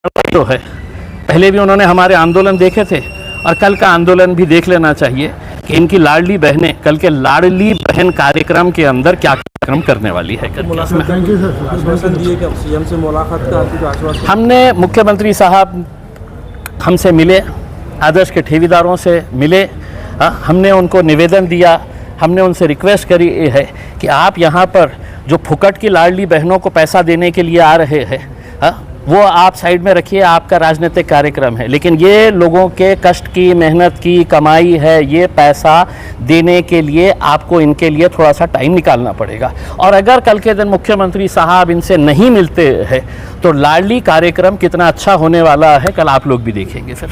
तो है, पहले भी उन्होंने हमारे आंदोलन देखे थे और कल का आंदोलन भी देख लेना चाहिए कि इनकी लाडली बहनें कल के लाडली बहन कार्यक्रम के अंदर क्या कार्यक्रम करने वाली है। आश्वासन दिए क्या सीएम से मुलाकात का कुछ आश्वासन? हमने मुख्यमंत्री साहब हमसे मिले, आदर्श के ठेकेदारों से मिले, हमने उनको निवेदन दिया, हमने उनसे रिक्वेस्ट करी है कि आप यहाँ पर जो फुकट की लाडली बहनों को पैसा देने के लिए आ रहे हैं वो आप साइड में रखिए, आपका राजनीतिक कार्यक्रम है, लेकिन ये लोगों के कष्ट की, मेहनत की कमाई है, ये पैसा देने के लिए आपको इनके लिए थोड़ा सा टाइम निकालना पड़ेगा। और अगर कल के दिन मुख्यमंत्री साहब इनसे नहीं मिलते हैं तो लाडली कार्यक्रम कितना अच्छा होने वाला है कल आप लोग भी देखेंगे। फिर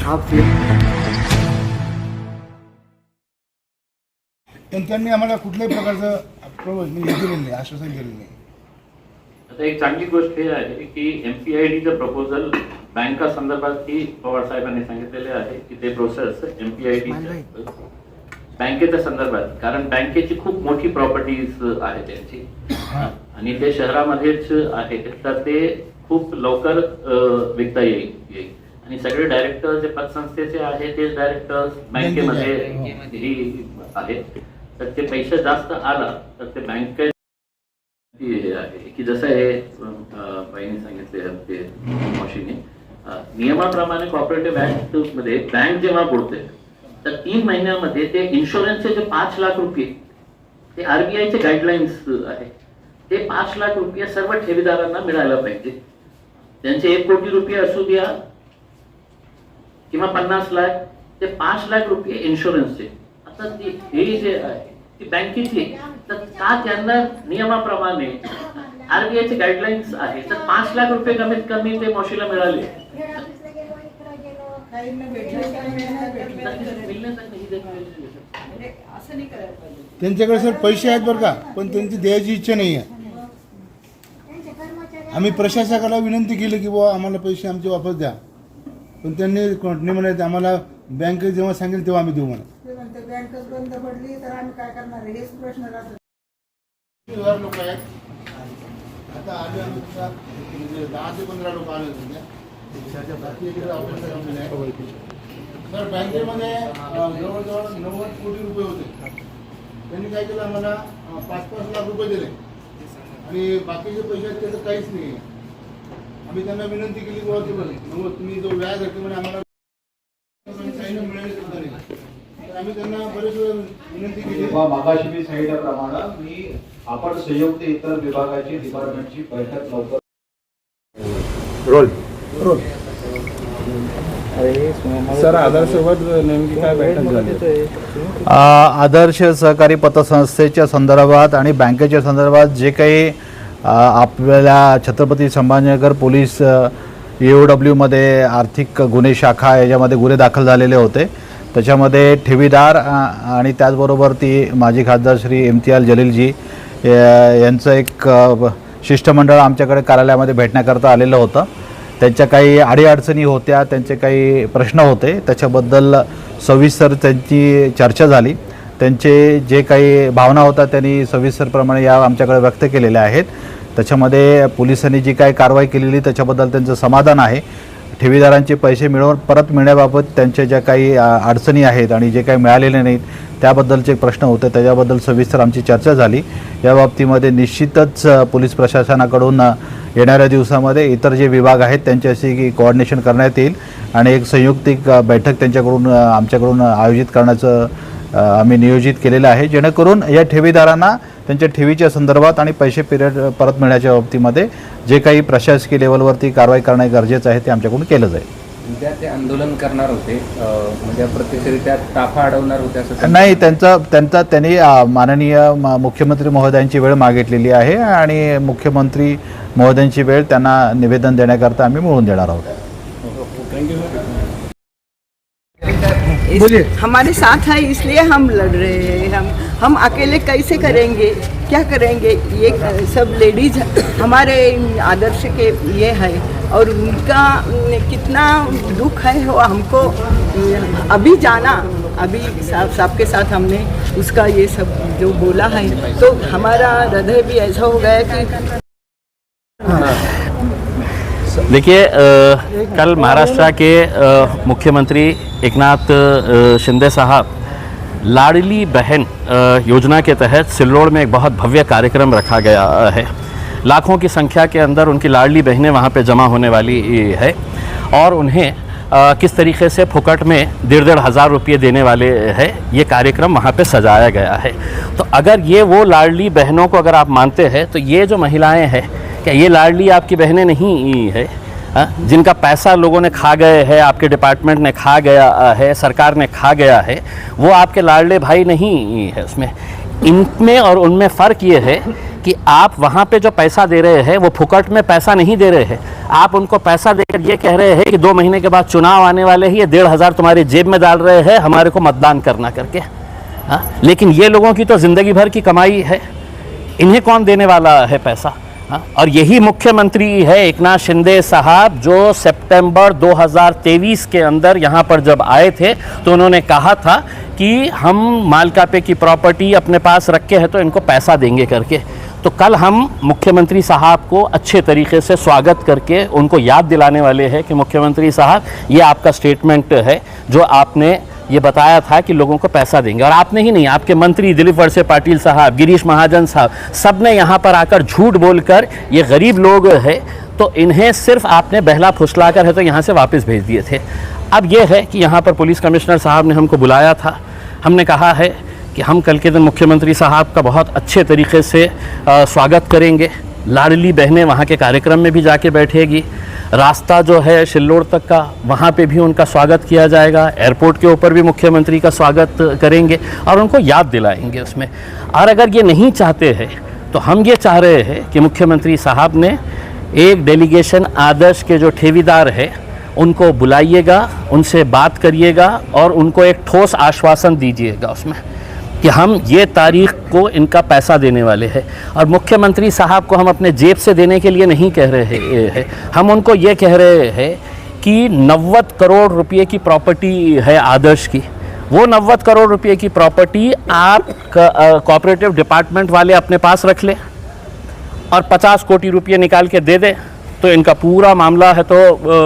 त्यांनी आम्हाला कुठल्याही प्रकारचं दिलेलं नाही, आश्वासन दिलेलं नाही। आता एक चांगली गोष्ट हे आहे की MPIDचं प्रपोजल बँका संदर्भात ही पवार साहेबांनी सांगितलेले आहे की ते प्रोसेस MPID बँकेच्या संदर्भात, कारण बँकेची खूप मोठी प्रॉपर्टीज आहे त्यांची आणि ते शहरामध्येच आहे, तर ते खूप लवकर विकता येईल आणि सगळे डायरेक्टर जे पतसंस्थेचे आहे ते डायरेक्टर्स बँकेमध्ये आहेत, तर ते पैसे जास्त आला तर ते बँके आहे की जसं हे बाईंनी सांगितले ते मशीने नियमाप्रमाणे कॉपरेटिव्ह ऍक्ट मध्ये बँक जेव्हा बोलते तर 3 महिन्यामध्ये ते इन्शुरन्सचे जे 5 लाख रुपये ते RBIचे गाईडलाईन्स आहे, ते 5 लाख रुपये सर्व ठेवीदारांना मिळायला पाहिजे। त्यांचे 1 कोटी रुपये असू द्या किंवा 50 लाख, ते 5 लाख रुपये इन्शुरन्सचे। आता हे जे आहे ती बँकेची, तर का त्यांना नियमाप्रमाणे RBIचे गाईडलाईन्स आहे तर 5 लाख रुपये कमीत कमी ते मॉशीला मिळाले। त्यांच्याकडे सर पैसे आहेत बरं का, पण त्यांची द्यायची इच्छा नाही आहे। आम्ही प्रशासकाला विनंती केली की बुवा आम्हाला पैसे आमचे वापस द्या, पण त्यांनी म्हणाले आम्हाला बँक जेव्हा सांगेल तेव्हा आम्ही देऊ म्हणा। बँकच बंद पडली तर आम्ही काय करणार हेच प्रश्न राहतो। 1000 लोक आहेत, आता आले आम्ही 10 ते 15 लोक आले होते। तर बँकेमध्ये जवळजवळ 90 कोटी रुपये होते, त्यांनी काय केलं आम्हाला 5-5 लाख रुपये दिले आणि बाकीचे पैसे आहेत त्याचं काहीच नाही। आम्ही त्यांना विनंती केली की बाबा तुम्ही जो व्याज आहे म्हणे आम्हाला काही मिळाले सुद्धा नाही, तर आम्ही त्यांना बरेच वेळ विनंती केली। मागाशी मी सांगितल्याप्रमाणे मी आपण संयुक्त इतर विभागाची डिपार्टमेंटची बैठक लवकर सर आदर्शसोबत नेमकी काय बैठक झाली? आदर्श सहकारी पतसंस्थेच्या संदर्भात आणि बँकेच्या संदर्भात जे काही आपल्याला छत्रपती संभाजीनगर पोलीस EOW मध्ये आर्थिक गुन्हे शाखा याच्यामध्ये गुन्हे दाखल झालेले होते, त्याच्यामध्ये ठेवीदार आणि त्याचबरोबर ती माजी खासदार श्री इम्तियाज जलीलजी यांचं एक शिष्टमंडळ आमच्याकडे कार्यालयामध्ये भेटण्याकरता आलेलं होतं। त्यांच्या काही अडीअडचणी होत्या, त्यांचे काही प्रश्न होते, त्याच्याबद्दल सविस्तर त्यांची चर्चा झाली। त्यांचे जे काही भावना होता त्यांनी सविस्तरप्रमाणे या आमच्याकडे व्यक्त केलेल्या आहेत। त्याच्यामध्ये पोलिसांनी जी काही कारवाई केलेली त्याच्याबद्दल त्यांचं समाधान आहे। ठेवीदारांचे पैसे परत मिळण्याबाबत त्यांच्या ज्या काही अडचणी आहेत आणि जे काही मिळालेले नाहीत त्याबद्दलचे प्रश्न होते, त्याच्याबद्दल सविस्तर आमची चर्चा झाली। या बाबतीमध्ये निश्चितच पोलीस प्रशासनाकडून येणाऱ्या दिवसामध्ये इतर जे विभाग आहेत त्यांच्याशी कोऑर्डिनेशन करण्यात येईल आणि एक संयुक्तिक बैठक त्यांच्याकडून आमच्याकडून आयोजित करण्याचं आम्ही नियोजित केलेलं आहे, जेणेकरून या ठेवीदारांना त्यांच्या ठेवीच्या संदर्भात आणि पैसे परत मिळण्याच्या बाबतीमध्ये जे काही प्रशासकीय लेवलवरती कारवाई करणे गरजेचं आहे ते आमच्याकडून केलं जाईल। उद्या ते आंदोलन करणार होते, म्हणजे प्रत्यक्षरित्या ताफा अडवणार होते असं नाही, त्यांनी माननीय मुख्यमंत्री महोदयांची वेळ मागितलेली आहे आणि मुख्यमंत्री महोदयांची वेळ त्यांना निवेदन देण्याकरता आम्ही मिळवून देणार आहोत। हमारे साथ है इसलिए हम लड़ रहे हैं। हम अकेले कैसे करेंगे, क्या करेंगे? ये सब लेडीज हमारे आदर्श के ये है और उनका कितना दुख है वो हमको अभी जाना, अभी साहब के साथ हमने उसका ये सब जो बोला है तो हमारा हृदय भी ऐसा हो गया कि देखिए कल महाराष्ट्र के मुख्यमंत्री एकनाथ शिंदे साहब लाडली बहन योजना के तहत सिल्लोड़ में एक बहुत भव्य कार्यक्रम रखा गया है। लाखों की संख्या के अंदर उनकी लाडली बहनें वहाँ पे जमा होने वाली है और उन्हें किस तरीके से फुकट में 1,500 रुपये देने वाले हैं, ये कार्यक्रम वहाँ पे सजाया गया है। तो अगर ये वो लाडली बहनों को अगर आप मानते हैं तो ये जो महिलाएं हैं, क्या ये लाडली आपकी बहनें नहीं है? जिनका पैसा लोगों ने खा गए हैं, आपके डिपार्टमेंट ने खा गया है, सरकार ने खा गया है, वो आपके लाडले भाई नहीं है। उसमें इनमें और उनमें फ़र्क ये है कि आप वहाँ पे जो पैसा दे रहे हैं वो फुकट में पैसा नहीं दे रहे हैं। आप उनको पैसा देकर ये कह रहे हैं कि 2 महीने के बाद चुनाव आने वाले हैं, ये 1,500 तुम्हारी जेब में डाल रहे हैं हमारे को मतदान करना करके। लेकिन ये लोगों की तो ज़िंदगी भर की कमाई है, इन्हें कौन देने वाला है पैसा? और यही मुख्यमंत्री है एकनाथ शिंदे साहब, जो सितंबर 2023 के अंदर यहाँ पर जब आए थे तो उन्होंने कहा था कि हम मालकापे की प्रॉपर्टी अपने पास रखे हैं तो इनको पैसा देंगे करके। तो कल हम मुख्यमंत्री साहब को अच्छे तरीके से स्वागत करके उनको याद दिलाने वाले हैं कि मुख्यमंत्री साहब, ये आपका स्टेटमेंट है जो आपने ये बताया था कि लोगों को पैसा देंगे, और आपने ही नहीं, आपके मंत्री दिलीप वळसे पाटिल साहब, गिरीश महाजन साहब, सब ने यहाँ पर आकर झूठ बोलकर, ये गरीब लोग हैं तो इन्हें सिर्फ आपने बहला फुसलाकर है तो यहाँ से वापस भेज दिए थे। अब ये है कि यहाँ पर पुलिस कमिश्नर साहब ने हमको बुलाया था, हमने कहा है कि हम कल के दिन मुख्यमंत्री साहब का बहुत अच्छे तरीके से स्वागत करेंगे। लाडली बहनें वहाँ के कार्यक्रम में भी जाके बैठेगी, रास्ता जो है सिल्लोड़ तक का वहाँ पे भी उनका स्वागत किया जाएगा, एयरपोर्ट के ऊपर भी मुख्यमंत्री का स्वागत करेंगे और उनको याद दिलाएंगे उसमें। और अगर ये नहीं चाहते हैं तो हम ये चाह रहे हैं कि मुख्यमंत्री साहब ने एक डेलीगेशन आदर्श के जो ठेवीदार है उनको बुलाइएगा, उनसे बात करिएगा और उनको एक ठोस आश्वासन दीजिएगा उसमें कि हम ये तारीख को इनका पैसा देने वाले हैं। और मुख्यमंत्री साहब को हम अपने जेब से देने के लिए नहीं कह रहे हैं, हम उनको ये कह रहे हैं कि 90 करोड़ रुपए की प्रॉपर्टी है आदर्श की, वो 90 करोड़ रुपए की प्रॉपर्टी आप कोऑपरेटिव डिपार्टमेंट वाले अपने पास रख लें और 50 कोटी रुपये निकाल के दे दें तो इनका पूरा मामला है तो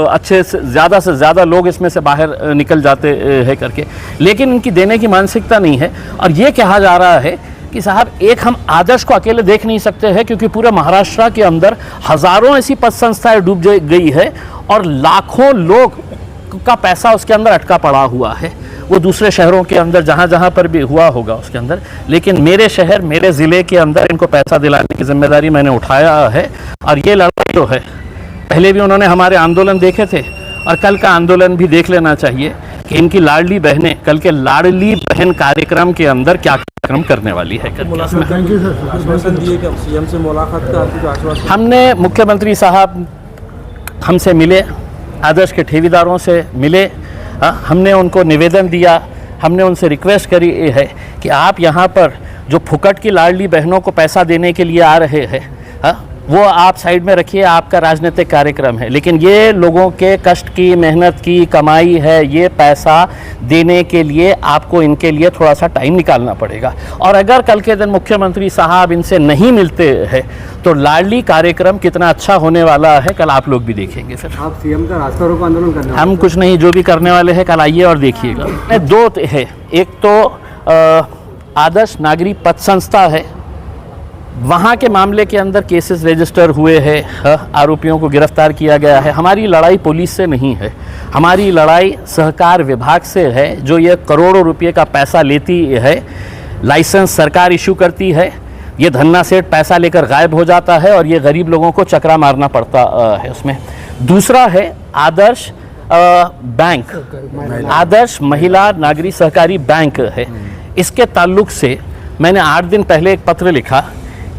अच्छे से ज़्यादा लोग इसमें से बाहर निकल जाते हैं करके। लेकिन इनकी देने की मानसिकता नहीं है और ये कहा जा रहा है कि साहब एक हम आदर्श को अकेले देख नहीं सकते हैं क्योंकि पूरे महाराष्ट्र के अंदर हज़ारों ऐसी पद संस्थाएँ डूब गई है और लाखों लोग का पैसा उसके अंदर अटका पड़ा हुआ है। वो दूसरे शहरों के अंदर जहाँ पर भी हुआ होगा उसके अंदर, लेकिन मेरे शहर मेरे ज़िले के अंदर इनको पैसा दिलाने की जिम्मेदारी मैंने उठाया है। और ये लड़ाई जो है, पहले भी उन्होंने हमारे आंदोलन देखे थे और कल का आंदोलन भी देख लेना चाहिए कि इनकी लाडली बहनें कल के लाडली बहन कार्यक्रम के अंदर क्या कार्यक्रम करने वाली है। हमने मुख्यमंत्री साहब हमसे मिले, आदर्श के ठेवीदारों से मिले, हमने उनको निवेदन दिया, हमने उनसे रिक्वेस्ट करी है कि आप यहाँ पर जो फुकट की लाडली बहनों को पैसा देने के लिए आ रहे हैं वो आप साइड में रखिए, आपका राजनीतिक कार्यक्रम है, लेकिन ये लोगों के कष्ट की मेहनत की कमाई है, ये पैसा देने के लिए आपको इनके लिए थोड़ा सा टाइम निकालना पड़ेगा। और अगर कल के दिन मुख्यमंत्री साहब इनसे नहीं मिलते हैं तो लाडली कार्यक्रम कितना अच्छा होने वाला है कल आप लोग भी देखेंगे। फिर आप सीएम का रास्ता रोको आंदोलन करने वाले? हम कुछ नहीं, जो भी करने वाले हैं कल आइए और देखिएगा। 2 है, एक तो आदर्श नागरिक पद संस्था है, वहाँ के मामले के अंदर केसेस रजिस्टर हुए हैं, आरोपियों को गिरफ्तार किया गया है। हमारी लड़ाई पुलिस से नहीं है, हमारी लड़ाई सहकार विभाग से है जो ये करोड़ों रुपए का पैसा लेती है, लाइसेंस सरकार इशू करती है, ये धन्ना सेठ पैसा लेकर गायब हो जाता है और ये गरीब लोगों को चकरा मारना पड़ता है उसमें। दूसरा है आदर्श बैंक, आदर्श महिला नागरिक सहकारी बैंक है। इसके ताल्लुक से मैंने 8 दिन पहले एक पत्र लिखा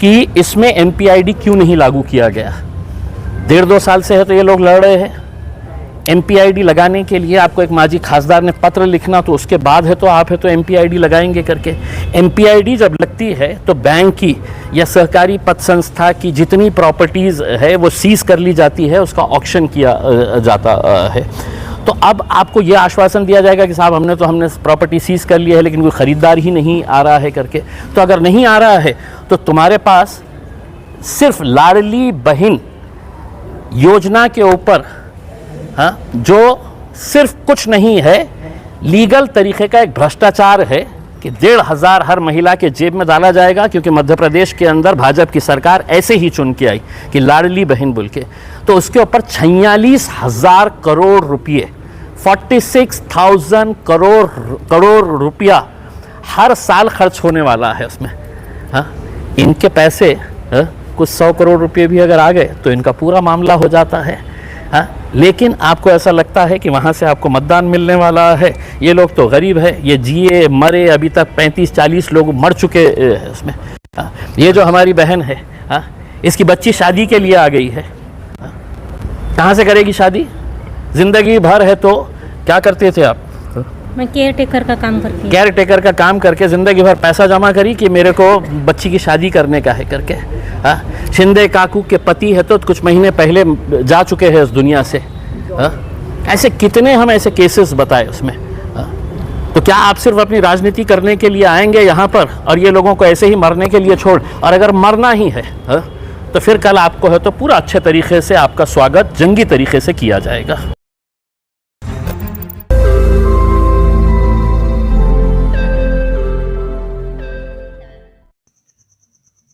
कि इसमें MPID क्यों नहीं लागू किया गया। 1.5-2 साल से है तो ये लोग लड़ रहे हैं। MPID लगाने के लिए आपको एक माजी खासदार ने पत्र लिखना, तो उसके बाद है तो आप है तो MPID लगाएंगे करके। MPID जब लगती है तो बैंक की या सहकारी पद संस्था की जितनी प्रॉपर्टीज़ है वो सीज कर ली जाती है, उसका ऑक्शन किया जाता है। तो अब आपको ये आश्वासन दिया जाएगा कि साहब हमने प्रॉपर्टी सीज कर लिया है लेकिन कोई ख़रीदार ही नहीं आ रहा है करके। तो अगर नहीं आ रहा है तो तुम्हारे पास सिर्फ लाडली बहन योजना के ऊपर, हाँ, जो सिर्फ कुछ नहीं है, लीगल तरीके का एक भ्रष्टाचार है कि 1,500 हर महिला के जेब में डाला जाएगा, क्योंकि मध्य प्रदेश के अंदर भाजपा की सरकार ऐसे ही चुन के आई कि लाडली बहन बोल के, तो उसके ऊपर 46,000 करोड़ रुपये, 46,000 करोड़ रुपया हर साल खर्च होने वाला है उसमें। हाँ, इनके पैसे, हाँ, कुछ 100 करोड़ रुपये भी अगर आ गए तो इनका पूरा मामला हो जाता है। हाँ, लेकिन आपको ऐसा लगता है कि वहाँ से आपको मतदान मिलने वाला है। ये लोग तो गरीब है, ये जिए मरे, अभी तक 35-40 लोग मर चुके हैं उसमें। हाँ, ये जो हमारी बहन है, हाँ, इसकी बच्ची शादी के लिए आ गई है। हाँ, कहाँ से करेगी शादी? जिंदगी भर है तो क्या करते थे आप? मैं केयर टेकर का काम करती केयर टेकर का काम करके जिंदगी भर पैसा जमा करी कि मेरे को बच्ची की शादी करने का है करके। हाँ, शिंदे काकू के पति है तो कुछ महीने पहले जा चुके हैं इस दुनिया से। हाँ, ऐसे कितने हम ऐसे केसेस बताए उसमें। हाँ, तो क्या आप सिर्फ अपनी राजनीति करने के लिए आएंगे यहाँ पर और ये लोगों को ऐसे ही मरने के लिए छोड़? और अगर मरना ही है, हाँ, तो फिर कल आपको है तो पूरा अच्छे तरीके से आपका स्वागत जंगी तरीके से किया जाएगा।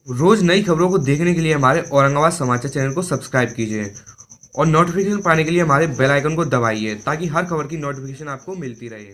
रोज नई खबरों को देखने के लिए हमारे औरंगाबाद समाचार चैनल को सब्सक्राइब कीजिए और नोटिफिकेशन पाने के लिए हमारे बेल आइकन को दबाइए ताकि हर खबर की नोटिफिकेशन आपको मिलती रहे।